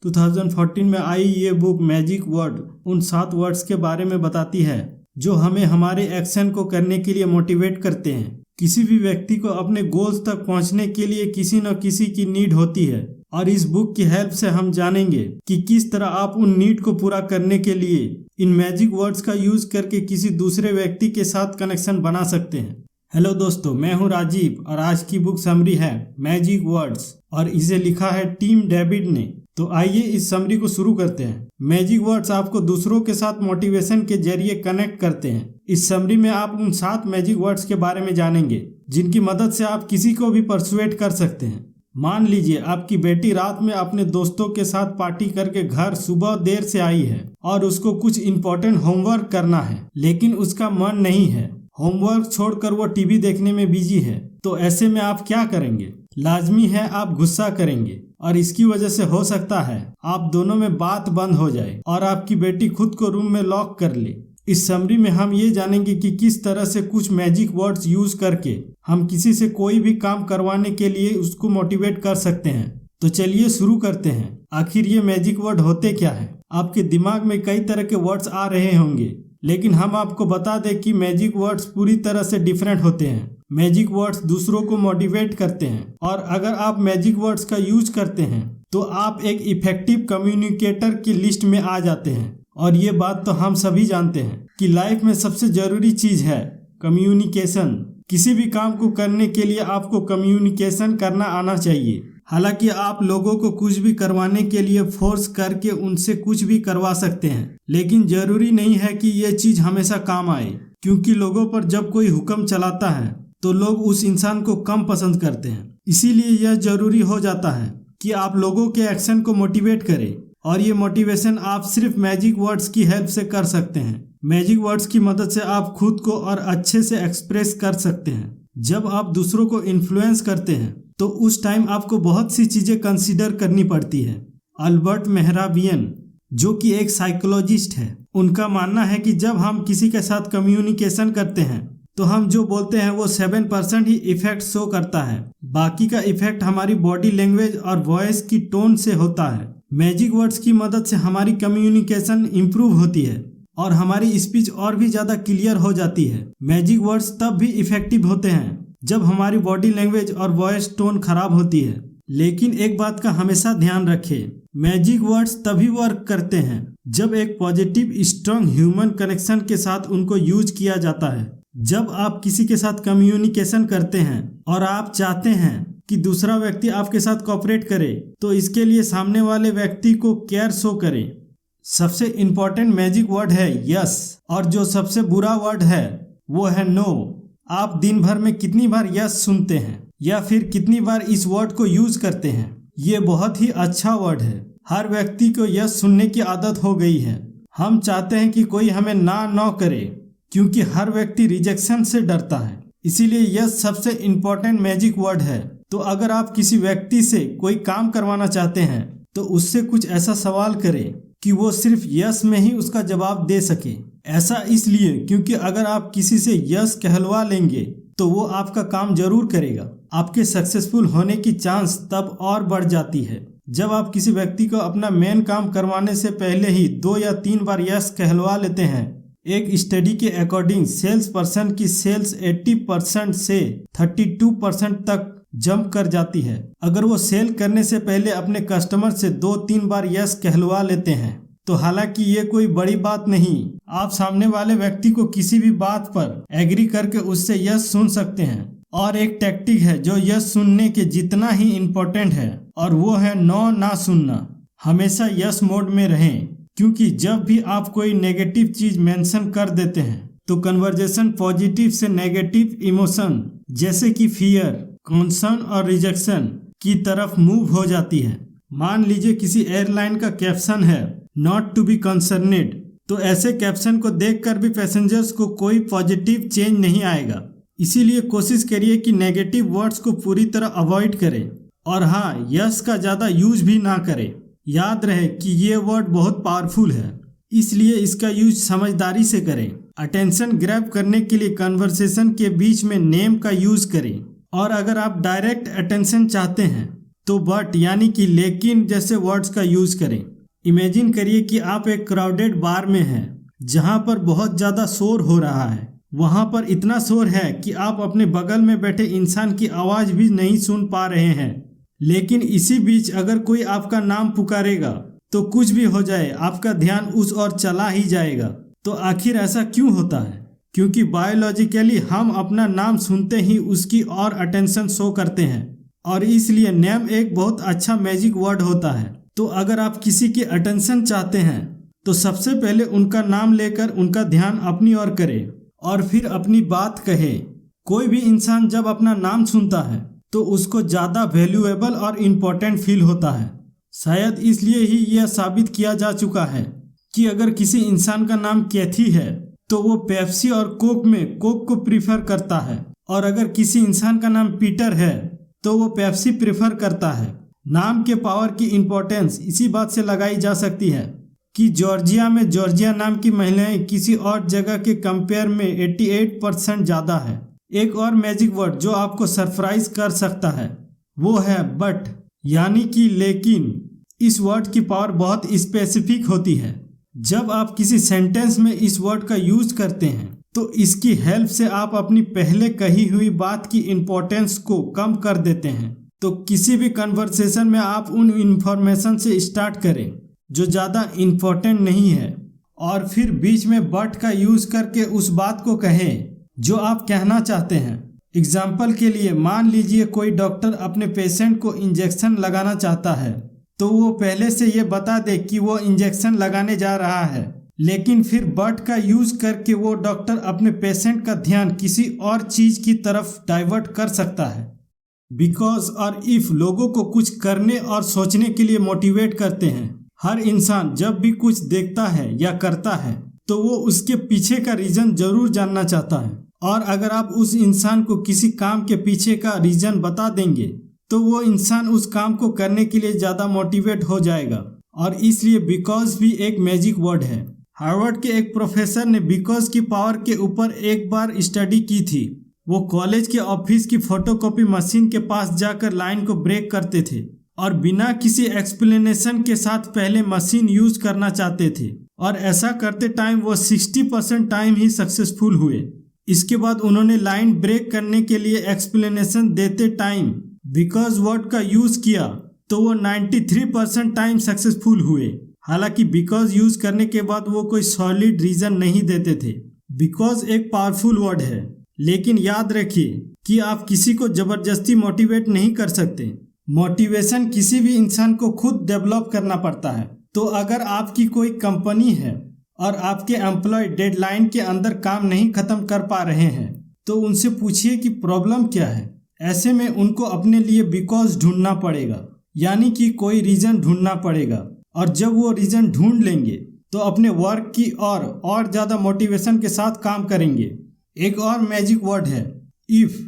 2014 में आई ये book magic word उन 7 वर्ड्स के बारे में बताती है जो हमें हमारे एक्शन को करने के लिए मोटिवेट करते हैं। किसी भी व्यक्ति को अपने गोल्स तक पहुंचने के लिए किसी न किसी की नीड होती है और इस बुक की हेल्प से हम जानेंगे कि किस तरह आप उन नीड को पूरा करने के लिए इन मैजिक वर्ड्स का यूज करके किसी दूसरे व्यक्ति के साथ कनेक्शन बना सकते हैं। हेलो दोस्तों, मैं हूं राजीव और आज की बुक समरी है मैजिक वर्ड्स और इसे लिखा है टिम डेविड ने। तो आइए इस समरी को शुरू करते हैं। मैजिक वर्ड्स आपको दूसरों के साथ मोटिवेशन के जरिए कनेक्ट करते हैं। इस समरी में आप उन 7 मैजिक वर्ड्स के बारे में जानेंगे जिनकी मदद से आप किसी को भी परसुएट कर सकते हैं। मान लीजिए आपकी बेटी रात में अपने दोस्तों के साथ पार्टी करके घर सुबह देर से आई है और उसको कुछ इम्पोर्टेंट होमवर्क करना है, लेकिन उसका मन नहीं है। होमवर्क छोड़कर वो टीवी देखने में बिजी है। तो ऐसे में आप क्या करेंगे? लाजमी है आप गुस्सा करेंगे और इसकी वजह से हो सकता है आप दोनों में बात बंद हो जाए और आपकी बेटी खुद को रूम में लॉक कर ले। इस समरी में हम ये जानेंगे कि किस तरह से कुछ मैजिक वर्ड्स यूज करके हम किसी से कोई भी काम करवाने के लिए उसको मोटिवेट कर सकते हैं। तो चलिए शुरू करते हैं। आखिर ये मैजिक वर्ड होते क्या है? आपके दिमाग में कई तरह के वर्ड्स आ रहे होंगे, लेकिन हम आपको बता दें कि मैजिक वर्ड्स पूरी तरह से डिफरेंट होते हैं। मैजिक वर्ड्स दूसरों को मोटिवेट करते हैं और अगर आप मैजिक वर्ड्स का यूज करते हैं तो आप एक इफेक्टिव कम्युनिकेटर की लिस्ट में आ जाते हैं। और ये बात तो हम सभी जानते हैं कि लाइफ में सबसे जरूरी चीज है कम्युनिकेशन। किसी भी काम को करने के लिए आपको कम्युनिकेशन करना आना चाहिए। हालांकि आप लोगों को कुछ भी करवाने के लिए फोर्स करके उनसे कुछ भी करवा सकते हैं, लेकिन जरूरी नहीं है कि ये चीज हमेशा काम आए, क्योंकि लोगों पर जब कोई हुक्म चलाता है तो लोग उस इंसान को कम पसंद करते हैं। इसीलिए यह जरूरी हो जाता है कि आप लोगों के एक्शन को मोटिवेट करें और ये मोटिवेशन आप सिर्फ मैजिक वर्ड्स की हेल्प से कर सकते हैं। मैजिक वर्ड्स की मदद से आप खुद को और अच्छे से एक्सप्रेस कर सकते हैं। जब आप दूसरों को इन्फ्लुएंस करते हैं तो उस टाइम आपको बहुत सी चीजें कंसीडर करनी पड़ती है। अल्बर्ट मेहराबियन, जो कि एक साइकोलॉजिस्ट है, उनका मानना है कि जब हम किसी के साथ कम्युनिकेशन करते हैं तो हम जो बोलते हैं वो 7% ही इफेक्ट शो करता है। बाकी का इफेक्ट हमारी बॉडी लैंग्वेज और वॉइस की टोन से होता है। मैजिक वर्ड्स की मदद से हमारी कम्युनिकेशन इम्प्रूव होती है और हमारी स्पीच और भी ज्यादा क्लियर हो जाती है। मैजिक वर्ड्स तब भी इफेक्टिव होते हैं जब हमारी बॉडी लैंग्वेज और वॉइस टोन खराब होती है। लेकिन एक बात का हमेशा ध्यान रखें, मैजिक वर्ड्स तभी वर्क करते हैं जब एक पॉजिटिव स्ट्रॉन्ग ह्यूमन कनेक्शन के साथ उनको यूज किया जाता है। जब आप किसी के साथ कम्युनिकेशन करते हैं और आप चाहते हैं कि दूसरा व्यक्ति आपके साथ कोऑपरेट करे, तो इसके लिए सामने वाले व्यक्ति को केयर शो करें। सबसे इम्पोर्टेंट मैजिक वर्ड है यस, और जो सबसे बुरा वर्ड है वो है नो। आप दिन भर में कितनी बार यस सुनते हैं या फिर कितनी बार इस वर्ड को यूज करते हैं? ये बहुत ही अच्छा वर्ड है। हर व्यक्ति को यस सुनने की आदत हो गई है। हम चाहते हैं कि कोई हमें ना करे, क्योंकि हर व्यक्ति रिजेक्शन से डरता है। इसीलिए यस सबसे इम्पोर्टेंट मैजिक वर्ड है। तो अगर आप किसी व्यक्ति से कोई काम करवाना चाहते हैं तो उससे कुछ ऐसा सवाल करें कि वो सिर्फ यस में ही उसका जवाब दे सके। ऐसा इसलिए क्योंकि अगर आप किसी से यस कहलवा लेंगे तो वो आपका काम जरूर करेगा। आपके सक्सेसफुल होने की चांस तब और बढ़ जाती है जब आप किसी व्यक्ति को अपना मेन काम करवाने से पहले ही 2 या 3 बार यस कहलवा लेते हैं। एक स्टडी के अकॉर्डिंग सेल्स पर्सन की सेल्स 80% से 32% तक जंप कर जाती है अगर वो सेल करने से पहले अपने कस्टमर से 2-3 बार यस कहलवा लेते हैं। तो हालांकि ये कोई बड़ी बात नहीं, आप सामने वाले व्यक्ति को किसी भी बात पर एग्री करके उससे यस सुन सकते हैं। और एक टैक्टिक है जो यस सुनने के जितना ही इम्पोर्टेंट है, और वो है नो ना सुनना। हमेशा यस मोड में रहें, क्योंकि जब भी आप कोई नेगेटिव चीज मेंशन कर देते हैं तो कन्वर्जेशन पॉजिटिव से नेगेटिव इमोशन जैसे कि फियर, कंसर्न और रिजेक्शन की तरफ मूव हो जाती है। मान लीजिए किसी एयरलाइन का कैप्शन है नॉट टू बी कंसर्नेड, तो ऐसे कैप्शन को देखकर भी पैसेंजर्स को कोई पॉजिटिव चेंज नहीं आएगा। इसीलिए कोशिश करिए कि नेगेटिव वर्ड्स को पूरी तरह अवॉइड करें और हाँ, यस का ज्यादा यूज भी ना करें। याद रहे कि ये वर्ड बहुत पावरफुल है, इसलिए इसका यूज समझदारी से करें। अटेंशन ग्रैब करने के लिए कन्वर्सेशन के बीच में नेम का यूज करें, और अगर आप डायरेक्ट अटेंशन चाहते हैं तो बट यानी कि लेकिन जैसे वर्ड्स का यूज करें। इमेजिन करिए कि आप एक क्राउडेड बार में हैं जहां पर बहुत ज़्यादा शोर हो रहा है। वहां पर इतना शोर है कि आप अपने बगल में बैठे इंसान की आवाज़ भी नहीं सुन पा रहे हैं। लेकिन इसी बीच अगर कोई आपका नाम पुकारेगा तो कुछ भी हो जाए आपका ध्यान उस ओर चला ही जाएगा। तो आखिर ऐसा क्यों होता है? क्योंकि बायोलॉजिकली हम अपना नाम सुनते ही उसकी और अटेंशन शो करते हैं, और इसलिए नेम एक बहुत अच्छा मैजिक वर्ड होता है। तो अगर आप किसी की अटेंशन चाहते हैं तो सबसे पहले उनका नाम लेकर उनका ध्यान अपनी ओर करें और फिर अपनी बात कहें। कोई भी इंसान जब अपना नाम सुनता है तो उसको ज़्यादा वैल्यूएबल और इम्पोर्टेंट फील होता है। शायद इसलिए ही यह साबित किया जा चुका है कि अगर किसी इंसान का नाम कैथी है तो वो पेप्सी और कोक में कोक को प्रीफर करता है, और अगर किसी इंसान का नाम पीटर है तो वो पेप्सी प्रेफर करता है। नाम के पावर की इम्पोर्टेंस इसी बात से लगाई जा सकती है कि जॉर्जिया में जॉर्जिया नाम की महिलाएं किसी और जगह के कंपेयर में 88% ज़्यादा है। एक और मैजिक वर्ड जो आपको सरप्राइज कर सकता है वो है बट, यानी कि लेकिन। इस वर्ड की पावर बहुत स्पेसिफिक होती है। जब आप किसी सेंटेंस में इस वर्ड का यूज करते हैं तो इसकी हेल्प से आप अपनी पहले कही हुई बात की इम्पोर्टेंस को कम कर देते हैं। तो किसी भी कन्वर्सेशन में आप उन इंफॉर्मेशन से स्टार्ट करें जो ज़्यादा इम्पोर्टेंट नहीं है, और फिर बीच में बट का यूज करके उस बात को कहें जो आप कहना चाहते हैं। एग्जाम्पल के लिए मान लीजिए कोई डॉक्टर अपने पेशेंट को इंजेक्शन लगाना चाहता है तो वो पहले से ये बता दे कि वो इंजेक्शन लगाने जा रहा है, लेकिन फिर बट का यूज करके वो डॉक्टर अपने पेशेंट का ध्यान किसी और चीज की तरफ डाइवर्ट कर सकता है। बिकॉज और इफ लोगों को कुछ करने और सोचने के लिए मोटिवेट करते हैं। हर इंसान जब भी कुछ देखता है या करता है तो वो उसके पीछे का रीजन जरूर जानना चाहता है, और अगर आप उस इंसान को किसी काम के पीछे का रीजन बता देंगे तो वो इंसान उस काम को करने के लिए ज़्यादा मोटिवेट हो जाएगा। और इसलिए बिकॉज भी एक मैजिक वर्ड है। हार्वर्ड के एक प्रोफेसर ने बिकॉज की पावर के ऊपर एक बार स्टडी की थी। वो कॉलेज के ऑफिस की फोटोकॉपी मशीन के पास जाकर लाइन को ब्रेक करते थे और बिना किसी एक्सप्लेनेशन के साथ पहले मशीन यूज करना चाहते थे, और ऐसा करते टाइम वो 60% टाइम ही सक्सेसफुल हुए। इसके बाद उन्होंने लाइन ब्रेक करने के लिए एक्सप्लेनेशन देते टाइम बिकॉज वर्ड का यूज किया तो वो 93% टाइम सक्सेसफुल हुए। हालांकि बिकॉज यूज करने के बाद वो कोई सॉलिड रीजन नहीं देते थे। बिकॉज एक पावरफुल वर्ड है, लेकिन याद रखिए कि आप किसी को जबरदस्ती मोटिवेट नहीं कर सकते। मोटिवेशन किसी भी इंसान को खुद डेवलप करना पड़ता है। तो अगर आपकी कोई कंपनी है और आपके एम्प्लॉय डेडलाइन के अंदर काम नहीं खत्म कर पा रहे हैं तो उनसे पूछिए कि प्रॉब्लम क्या है। ऐसे में उनको अपने लिए बिकॉज ढूंढना पड़ेगा, यानी कि कोई रीजन ढूंढना पड़ेगा, और जब वो रीजन ढूंढ लेंगे तो अपने वर्क की और ज़्यादा मोटिवेशन के साथ काम करेंगे। एक और मैजिक वर्ड है इफ,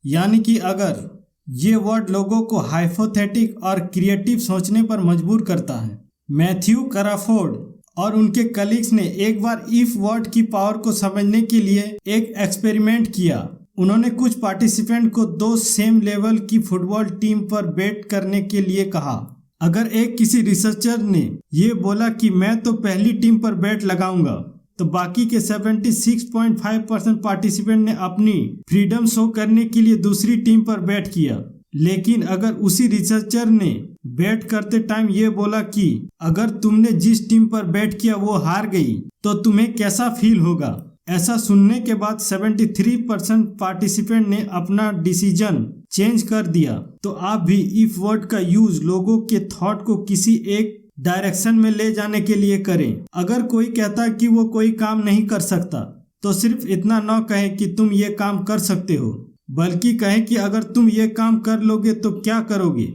यानी कि अगर। ये वर्ड लोगों को हाइपोथेटिक और क्रिएटिव सोचने पर मजबूर करता है। मैथ्यू कराफोर्ड और उनके कलीग्स ने एक बार इफ वर्ड की पावर को समझने के लिए एक एक्सपेरिमेंट किया। उन्होंने कुछ पार्टिसिपेंट को 2 सेम लेवल की फुटबॉल टीम पर बेट करने के लिए कहा। अगर एक किसी रिसर्चर ने ये बोला कि मैं तो पहली टीम पर बेट लगाऊंगा, तो बाकी के 76.5% पार्टिसिपेंट ने अपनी फ्रीडम शो करने के लिए दूसरी टीम पर बेट किया। लेकिन अगर उसी रिसर्चर ने बेट करते टाइम ये बोला कि अगर तुमने जिस टीम पर बेट किया वो हार गई तो तुम्हें कैसा फील होगा, ऐसा सुनने के बाद 73% पार्टिसिपेंट ने अपना डिसीजन चेंज कर दिया। तो आप भी इफ वर्ड का यूज लोगों के थॉट को किसी एक डायरेक्शन में ले जाने के लिए करें। अगर कोई कहता कि वो कोई काम नहीं कर सकता तो सिर्फ इतना न कहें कि तुम ये काम कर सकते हो, बल्कि कहें कि अगर तुम ये काम कर लोगे तो क्या करोगे।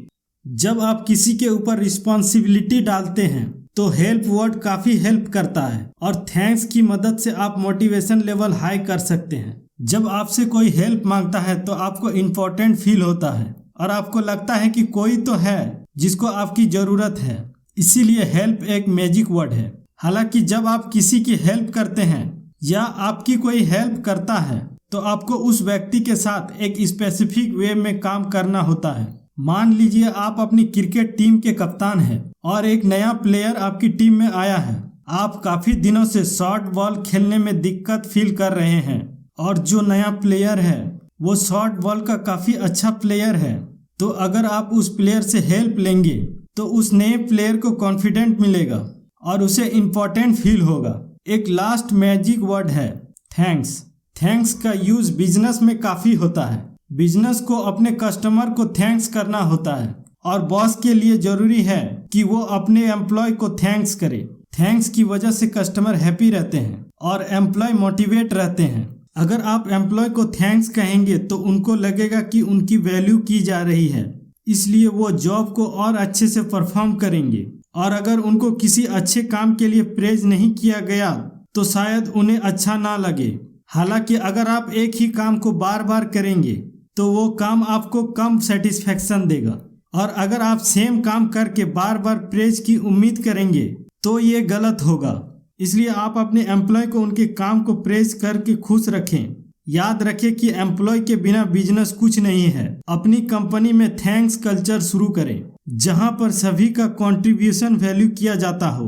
जब आप किसी के ऊपर रिस्पॉन्सिबिलिटी डालते हैं तो हेल्प वर्ड काफ़ी हेल्प करता है, और थैंक्स की मदद से आप मोटिवेशन लेवल हाई कर सकते हैं। जब आपसे कोई हेल्प मांगता है तो आपको इम्पोर्टेंट फील होता है और आपको लगता है कि कोई तो है जिसको आपकी ज़रूरत है। इसीलिए हेल्प एक मैजिक वर्ड है। हालांकि जब आप किसी की हेल्प करते हैं या आपकी कोई हेल्प करता है तो आपको उस व्यक्ति के साथ एक स्पेसिफिक वे में काम करना होता है। मान लीजिए आप अपनी क्रिकेट टीम के कप्तान हैं और एक नया प्लेयर आपकी टीम में आया है। आप काफी दिनों से शॉर्ट बॉल खेलने में दिक्कत फील कर रहे हैं और जो नया प्लेयर है वो शॉर्ट बॉल का काफी अच्छा प्लेयर है। तो अगर आप उस प्लेयर से हेल्प लेंगे तो उस नए प्लेयर को कॉन्फिडेंट मिलेगा और उसे इम्पोर्टेंट फील होगा। एक लास्ट मैजिक वर्ड है थैंक्स। थैंक्स का यूज बिजनेस में काफी होता है। बिजनेस को अपने कस्टमर को थैंक्स करना होता है और बॉस के लिए जरूरी है कि वो अपने एम्प्लॉय को थैंक्स करे। थैंक्स की वजह से कस्टमर हैप्पी रहते हैं और एम्प्लॉय मोटिवेट रहते हैं। अगर आप एम्प्लॉय को थैंक्स कहेंगे तो उनको लगेगा कि उनकी वैल्यू की जा रही है, इसलिए वो जॉब को और अच्छे से परफॉर्म करेंगे। और अगर उनको किसी अच्छे काम के लिए प्रेज नहीं किया गया तो शायद उन्हें अच्छा ना लगे। हालांकि अगर आप एक ही काम को बार बार करेंगे तो वो काम आपको कम सेटिस्फेक्शन देगा। और अगर आप सेम काम करके बार बार प्रेज की उम्मीद करेंगे तो ये गलत होगा। इसलिए आप अपने एम्प्लॉय को उनके काम को प्रेज करके खुश रखें। याद रखें कि एम्प्लॉय के बिना बिजनेस कुछ नहीं है। अपनी कंपनी में थैंक्स कल्चर शुरू करें जहां पर सभी का कंट्रीब्यूशन वैल्यू किया जाता हो।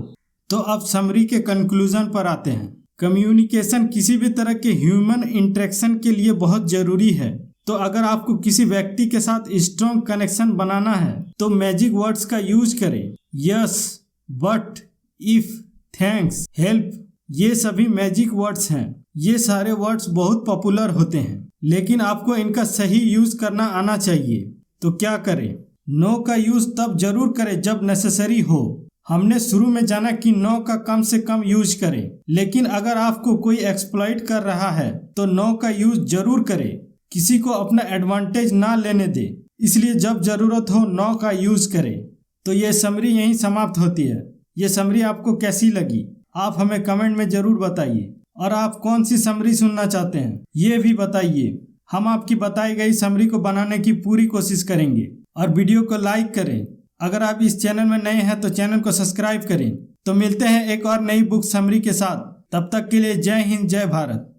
तो अब समरी के कंक्लूजन पर आते हैं। कम्युनिकेशन किसी भी तरह के ह्यूमन इंटरेक्शन के लिए बहुत जरूरी है। तो अगर आपको किसी व्यक्ति के साथ स्ट्रॉन्ग कनेक्शन बनाना है तो मैजिक वर्ड्स का यूज करें। Yes, but, if, thanks, help, ये सभी मैजिक वर्ड्स हैं। ये सारे वर्ड्स बहुत पॉपुलर होते हैं लेकिन आपको इनका सही यूज करना आना चाहिए। तो क्या करें? नो का यूज तब जरूर करें जब नेसेसरी हो। हमने शुरू में जाना कि नो का कम से कम यूज करें, लेकिन अगर आपको कोई एक्सप्लॉइट कर रहा है तो नो का यूज जरूर करें। किसी को अपना एडवांटेज ना लेने दे, इसलिए जब जरूरत हो नो का यूज करें। तो ये समरी यहीं समाप्त होती है। ये समरी आपको कैसी लगी आप हमें कमेंट में जरूर बताइए और आप कौन सी समरी सुनना चाहते हैं ये भी बताइए। हम आपकी बताई गई समरी को बनाने की पूरी कोशिश करेंगे। और वीडियो को लाइक करें। अगर आप इस चैनल में नए हैं तो चैनल को सब्सक्राइब करें। तो मिलते हैं एक और नई बुक समरी के साथ। तब तक के लिए जय हिंद, जय भारत।